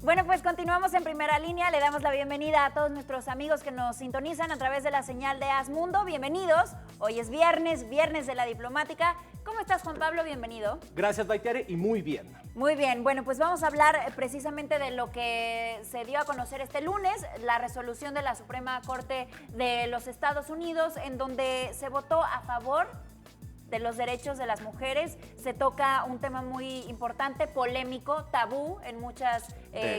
Bueno, pues continuamos en Primera Línea. Le damos la bienvenida a todos nuestros amigos que nos sintonizan a través de la señal de Haz Mundo. Bienvenidos. Hoy es viernes de la diplomática. ¿Cómo estás, Juan Pablo? Bienvenido. Gracias, Baitiare, y muy bien. Muy bien. Bueno, pues vamos a hablar precisamente de lo que se dio a conocer este lunes, la resolución de la Suprema Corte de los Estados Unidos, en donde se votó a favor de los derechos de las mujeres. Se toca un tema muy importante, polémico, tabú en muchas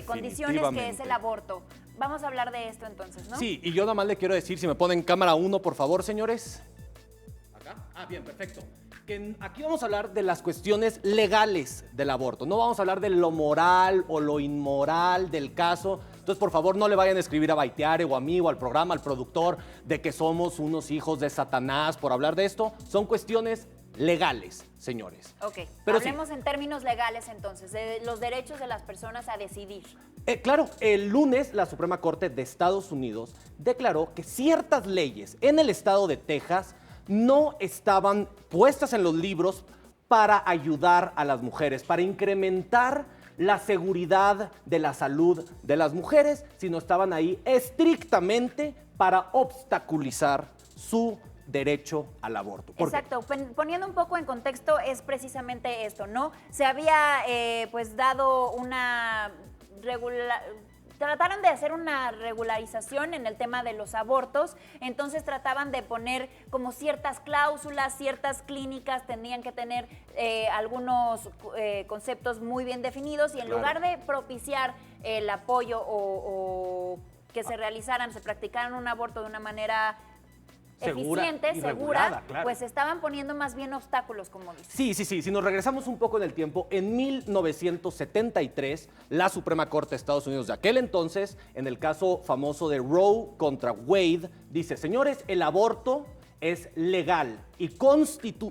condiciones, que es el aborto. Vamos a hablar de esto entonces, ¿no? Sí, y yo nada más le quiero decir, si me ponen cámara 1, por favor, señores. ¿Acá? Ah, bien, perfecto. Que aquí vamos a hablar de las cuestiones legales del aborto. No vamos a hablar de lo moral o lo inmoral del caso. Entonces, por favor, no le vayan a escribir a Baitiare o a mí o al programa, al productor, de que somos unos hijos de Satanás por hablar de esto. Son cuestiones legales, señores. Ok, pero hablemos en términos legales entonces, de los derechos de las personas a decidir. Claro, el lunes la Suprema Corte de Estados Unidos declaró que ciertas leyes en el estado de Texas no estaban puestas en los libros para ayudar a las mujeres, para incrementar la seguridad de la salud de las mujeres, sino estaban ahí estrictamente para obstaculizar su derecho al aborto. Exacto, poniendo un poco en contexto es precisamente esto, ¿no? Se había pues dado una trataron de hacer una regularización en el tema de los abortos, entonces trataban de poner como ciertas cláusulas, ciertas clínicas tendrían que tener algunos conceptos muy bien definidos y en lugar de propiciar el apoyo o que se practicaran un aborto de una manera eficiente, segura, claro, pues estaban poniendo más bien obstáculos, como dices. Sí. Si nos regresamos un poco en el tiempo, en 1973, la Suprema Corte de Estados Unidos de aquel entonces, en el caso famoso de Roe contra Wade, dice, señores, el aborto es legal y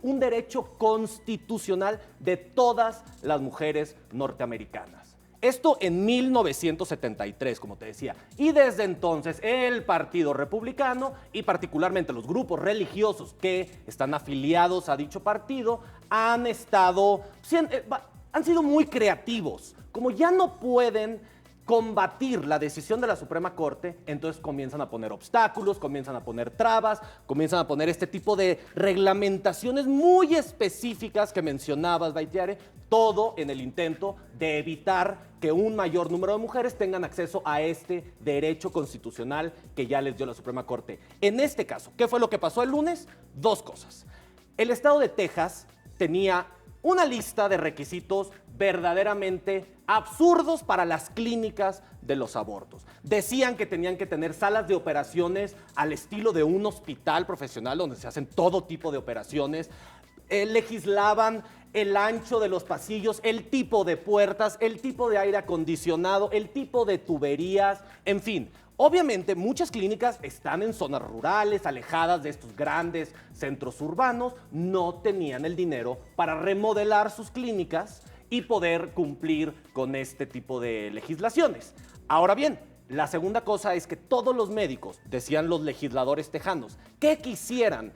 un derecho constitucional de todas las mujeres norteamericanas. Esto en 1973, como te decía. Y desde entonces el Partido Republicano y particularmente los grupos religiosos que están afiliados a dicho partido han sido muy creativos. Como ya no pueden combatir la decisión de la Suprema Corte, entonces comienzan a poner obstáculos, comienzan a poner trabas, comienzan a poner este tipo de reglamentaciones muy específicas que mencionabas, Baitiare, todo en el intento de evitar que un mayor número de mujeres tengan acceso a este derecho constitucional que ya les dio la Suprema Corte. En este caso, ¿qué fue lo que pasó el lunes? Dos cosas. El estado de Texas tenía una lista de requisitos verdaderamente absurdos para las clínicas de los abortos. Decían que tenían que tener salas de operaciones al estilo de un hospital profesional donde se hacen todo tipo de operaciones. Legislaban el ancho de los pasillos, el tipo de puertas, el tipo de aire acondicionado, el tipo de tuberías, en fin. Obviamente, muchas clínicas están en zonas rurales, alejadas de estos grandes centros urbanos, no tenían el dinero para remodelar sus clínicas y poder cumplir con este tipo de legislaciones. Ahora bien, la segunda cosa es que todos los médicos, decían los legisladores tejanos, que quisieran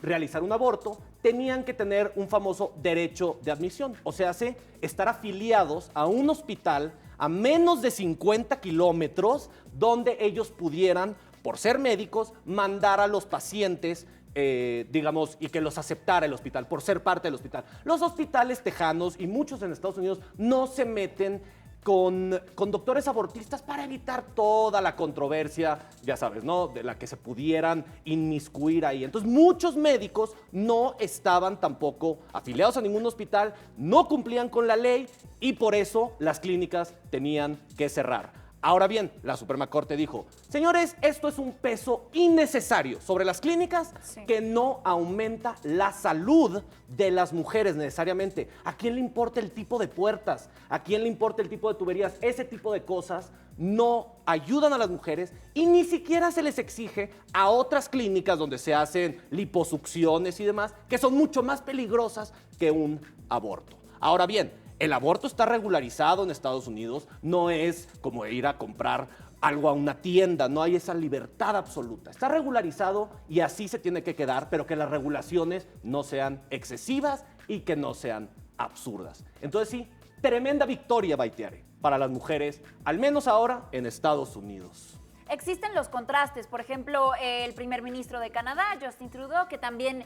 realizar un aborto, tenían que tener un famoso derecho de admisión, o sea, estar afiliados a un hospital a menos de 50 kilómetros donde ellos pudieran, por ser médicos, mandar a los pacientes, digamos, y que los aceptara el hospital, por ser parte del hospital. Los hospitales tejanos y muchos en Estados Unidos no se meten con doctores abortistas para evitar toda la controversia, ya sabes, ¿no?, de la que se pudieran inmiscuir ahí. Entonces, muchos médicos no estaban tampoco afiliados a ningún hospital, no cumplían con la ley y por eso las clínicas tenían que cerrar. Ahora bien, la Suprema Corte dijo, señores, esto es un peso innecesario sobre las clínicas que no aumenta la salud de las mujeres necesariamente. ¿A quién le importa el tipo de puertas? ¿A quién le importa el tipo de tuberías? Ese tipo de cosas no ayudan a las mujeres y ni siquiera se les exige a otras clínicas donde se hacen liposucciones y demás, que son mucho más peligrosas que un aborto. Ahora bien, el aborto está regularizado en Estados Unidos, no es como ir a comprar algo a una tienda, no hay esa libertad absoluta. Está regularizado y así se tiene que quedar, pero que las regulaciones no sean excesivas y que no sean absurdas. Entonces sí, tremenda victoria, Baitiare. para las mujeres, al menos ahora en Estados Unidos. Existen los contrastes, por ejemplo, el primer ministro de Canadá, Justin Trudeau, que también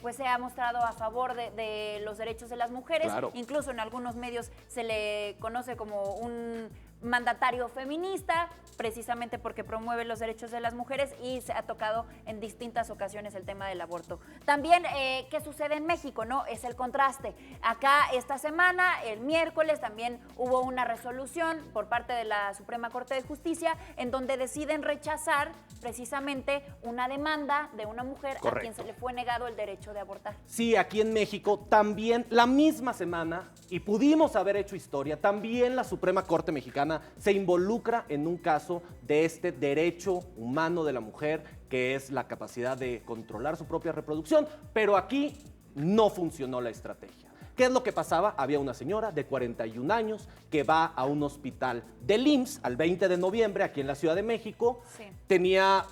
pues se ha mostrado a favor de los derechos de las mujeres, Claro. Incluso en algunos medios se le conoce como un mandatario feminista, precisamente porque promueve los derechos de las mujeres y se ha tocado en distintas ocasiones el tema del aborto. También, ¿qué sucede en México? ¿No? Es el contraste. Acá esta semana, el miércoles, también hubo una resolución por parte de la Suprema Corte de Justicia en donde deciden rechazar precisamente una demanda de una mujer Correcto. a quien se le fue negado el derecho de abortar. Sí, aquí en México también la misma semana, y pudimos haber hecho historia, también la Suprema Corte Mexicana se involucra en un caso de este derecho humano de la mujer, que es la capacidad de controlar su propia reproducción, pero aquí no funcionó la estrategia. ¿Qué es lo que pasaba? Había una señora de 41 años que va a un hospital del IMSS al 20 de noviembre aquí en la Ciudad de México. Sí. Tenía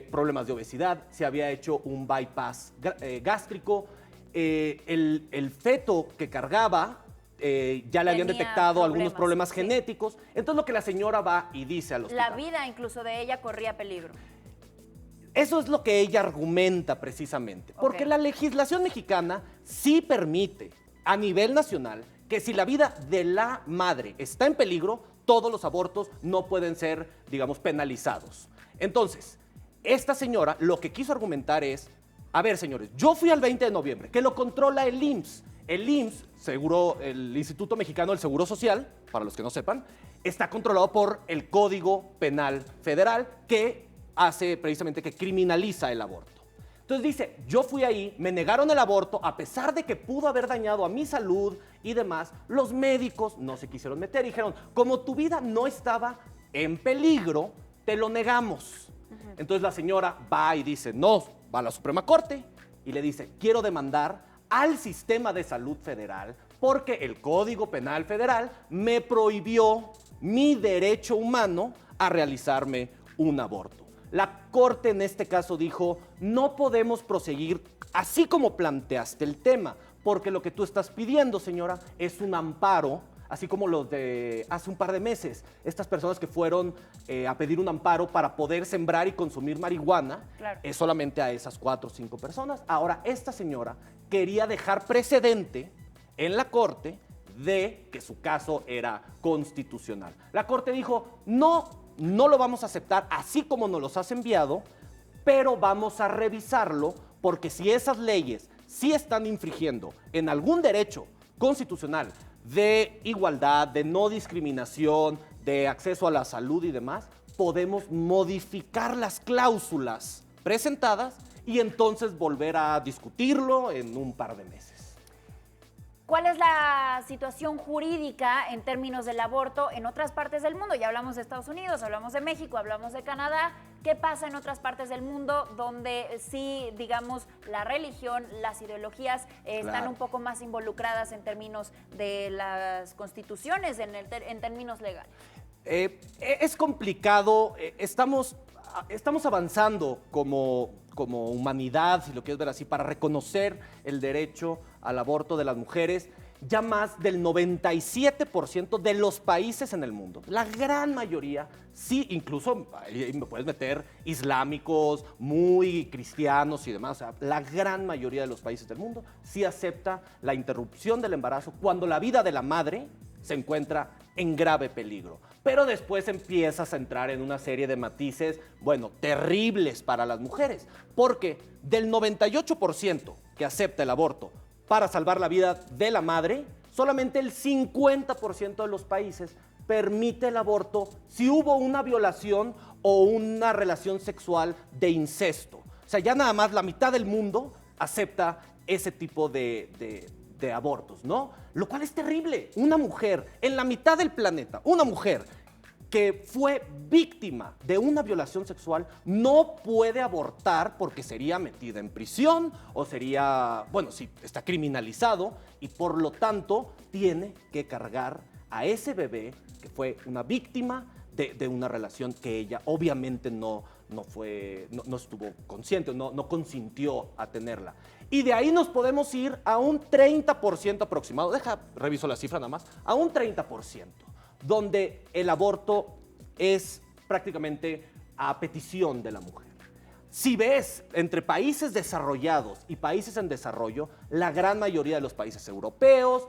problemas de obesidad, se había hecho un bypass gástrico, el feto que cargaba ya le habían Tenía detectado algunos problemas sí. genéticos. Entonces lo que la señora va y dice al hospital. La vida incluso de ella corría peligro. Eso es lo que ella argumenta precisamente, porque Ok. la legislación mexicana sí permite a nivel nacional que si la vida de la madre está en peligro, todos los abortos no pueden ser, digamos, penalizados. Entonces, esta señora lo que quiso argumentar es, a ver, señores, yo fui al 20 de noviembre, que lo controla el IMSS. El IMSS, el Instituto Mexicano del Seguro Social, para los que no sepan, está controlado por el Código Penal Federal, que hace precisamente que criminaliza el aborto. Entonces dice, yo fui ahí, me negaron el aborto, a pesar de que pudo haber dañado a mi salud y demás, los médicos no se quisieron meter y dijeron, como tu vida no estaba en peligro, te lo negamos. Entonces la señora va y dice, no, va a la Suprema Corte y le dice, quiero demandar al sistema de salud federal porque el Código Penal Federal me prohibió mi derecho humano a realizarme un aborto. La Corte en este caso dijo, no podemos proseguir así como planteaste el tema, porque lo que tú estás pidiendo, señora, es un amparo, así como los de hace un par de meses, estas personas que fueron a pedir un amparo para poder sembrar y consumir marihuana, Claro. es solamente a esas 4 o 5 personas. Ahora, esta señora quería dejar precedente en la Corte de que su caso era constitucional. La Corte dijo, no lo vamos a aceptar así como nos los has enviado, pero vamos a revisarlo porque si esas leyes sí están infringiendo en algún derecho constitucional de igualdad, de no discriminación, de acceso a la salud y demás, podemos modificar las cláusulas presentadas y entonces volver a discutirlo en un par de meses. ¿Cuál es la situación jurídica en términos del aborto en otras partes del mundo? Ya hablamos de Estados Unidos, hablamos de México, hablamos de Canadá. ¿Qué pasa en otras partes del mundo donde sí, digamos, la religión, las ideologías están Claro. un poco más involucradas en términos de las constituciones, en términos legales? Es complicado, estamos avanzando como humanidad, si lo quieres ver así, para reconocer el derecho al aborto de las mujeres. Ya más del 97% de los países en el mundo, la gran mayoría, sí, incluso ahí me puedes meter islámicos, muy cristianos y demás, o sea, la gran mayoría de los países del mundo sí acepta la interrupción del embarazo cuando la vida de la madre se encuentra en grave peligro. Pero después empiezas a entrar en una serie de matices, bueno, terribles para las mujeres, porque del 98% que acepta el aborto para salvar la vida de la madre, solamente el 50% de los países permite el aborto si hubo una violación o una relación sexual de incesto. O sea, ya nada más la mitad del mundo acepta ese tipo de abortos, ¿no? Lo cual es terrible. Una mujer en la mitad del planeta, una mujer que fue víctima de una violación sexual no puede abortar porque sería metida en prisión o sería, bueno, sí, está criminalizado y por lo tanto tiene que cargar a ese bebé que fue una víctima de una relación que ella obviamente no estuvo consciente, no consintió a tenerla. Y de ahí nos podemos ir a un 30% aproximado, reviso la cifra nada más, a un 30%. donde el aborto es prácticamente a petición de la mujer. Si ves entre países desarrollados y países en desarrollo, la gran mayoría de los países europeos,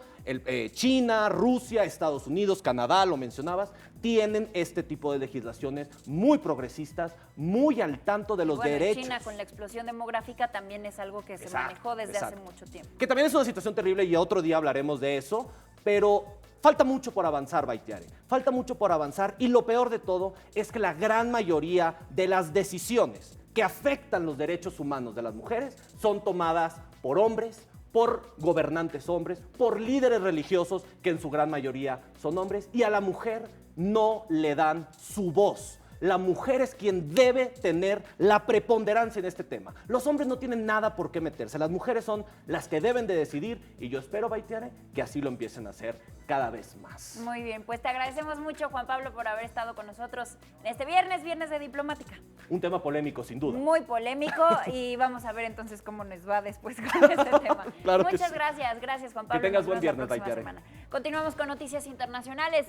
China, Rusia, Estados Unidos, Canadá, lo mencionabas, tienen este tipo de legislaciones muy progresistas, muy al tanto de los derechos. China con la explosión demográfica también es algo que se manejó desde hace mucho tiempo. Que también es una situación terrible y otro día hablaremos de eso, pero falta mucho por avanzar, Baitiare. Falta mucho por avanzar y lo peor de todo es que la gran mayoría de las decisiones que afectan los derechos humanos de las mujeres son tomadas por hombres, por gobernantes hombres, por líderes religiosos, que en su gran mayoría son hombres, y a la mujer no le dan su voz. La mujer es quien debe tener la preponderancia en este tema. Los hombres no tienen nada por qué meterse. Las mujeres son las que deben de decidir y yo espero, Baitiare, que así lo empiecen a hacer cada vez más. Muy bien, pues te agradecemos mucho, Juan Pablo, por haber estado con nosotros este viernes de Diplomática. Un tema polémico, sin duda. Muy polémico y vamos a ver entonces cómo nos va después con este tema. Claro que Muchas sí. gracias, Juan Pablo. Que tengas Nos buen vemos la viernes, próxima Baitiare. semana. Continuamos con noticias internacionales.